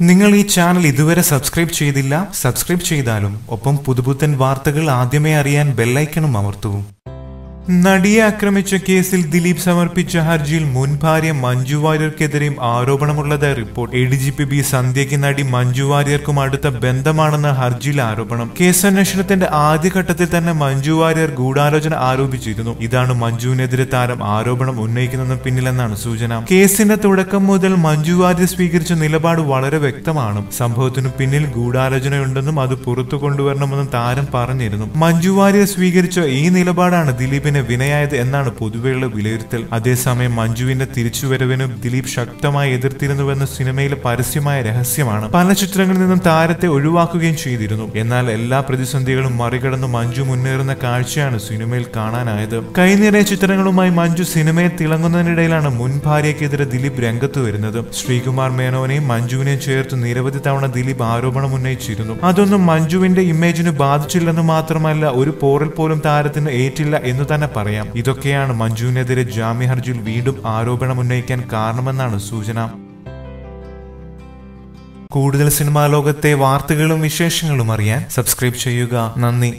നിങ്ങൾ ഈ ചാനൽ ഇതുവരെ സബ്സ്ക്രൈബ് ചെയ്തില്ല, സബ്സ്ക്രൈബ് ചെയ്താലും ഒപ്പം പുതുപുത്തൻ വാർത്തകൾ ആദ്യമേ അറിയാൻ ബെല്ലൈക്കണും അമർത്തൂ. നടിയെ ആക്രമിച്ച കേസിൽ ദിലീപ് സമർപ്പിച്ച ഹർജിയിൽ മുൻ ഭാര്യ മഞ്ജു വാര്യർക്കെതിരെയും ആരോപണമുള്ളതായി റിപ്പോർട്ട്. ADGP സന്ധ്യയ്ക്ക് നടി മഞ്ജു വാര്യർക്കും അടുത്ത ബന്ധമാണെന്ന ഹർജിയിൽ ആരോപണം. കേസന്വേഷണത്തിന്റെ ആദ്യഘട്ടത്തിൽ തന്നെ മഞ്ജു വാര്യർ ഗൂഢാലോചന ആരോപിച്ചിരുന്നു. ഇതാണ് മഞ്ജുവിനെതിരെ താരം ആരോപണം ഉന്നയിക്കുന്നതിന് പിന്നിലെന്നാണ് സൂചന. കേസിന്റെ തുടക്കം മുതൽ മഞ്ജു വാര്യർ സ്വീകരിച്ച നിലപാട് വളരെ വ്യക്തമാണ്. സംഭവത്തിനു പിന്നിൽ ഗൂഢാലോചനയുണ്ടെന്നും അത് പുറത്തു കൊണ്ടുവരണമെന്നും താരം പറഞ്ഞിരുന്നു. മഞ്ജു വാര്യർ സ്വീകരിച്ച ഈ നിലപാടാണ് ദിലീപിന് വിനയായത് എന്നാണ് പൊതുവെയുള്ള വിലയിരുത്തൽ. അതേസമയം മഞ്ജുവിന്റെ തിരിച്ചുവരവിനും ദിലീപ് ശക്തമായി എതിർത്തിരുന്നുവെന്ന് സിനിമയിലെ പരസ്യമായ രഹസ്യമാണ്. പല ചിത്രങ്ങളിൽ നിന്നും താരത്തെ ഒഴിവാക്കുകയും ചെയ്തിരുന്നു. എന്നാൽ എല്ലാ പ്രതിസന്ധികളും മറികടന്ന് മഞ്ജു മുന്നേറുന്ന കാഴ്ചയാണ് സിനിമയിൽ കാണാനായത്. കൈനിറയ ചിത്രങ്ങളുമായി മഞ്ജു സിനിമയിൽ തിളങ്ങുന്നതിനിടയിലാണ് മുൻ ഭാര്യയ്ക്കെതിരെ ദിലീപ് രംഗത്ത് വരുന്നത്. ശ്രീകുമാർ മേനോനെയും മഞ്ജുവിനെയും ചേർത്ത് നിരവധി തവണ ദിലീപ് ആരോപണം ഉന്നയിച്ചിരുന്നു. അതൊന്നും മഞ്ജുവിന്റെ ഇമേജിന് ബാധിച്ചില്ലെന്ന് മാത്രമല്ല, ഒരു പോറൽ പോലും താരത്തിന് ഏറ്റില്ല എന്ന് തന്നെ പറയാം. ഇതൊക്കെയാണ് മഞ്ജുവിനെതിരെ ജാമ്യ ഹർജിയിൽ വീണ്ടും ആരോപണം ഉന്നയിക്കാൻ കാരണമെന്നാണ് സൂചന. കൂടുതൽ സിനിമാ ലോകത്തെ വാർത്തകളും വിശേഷങ്ങളും അറിയാൻ സബ്സ്ക്രൈബ് ചെയ്യുക. നന്ദി.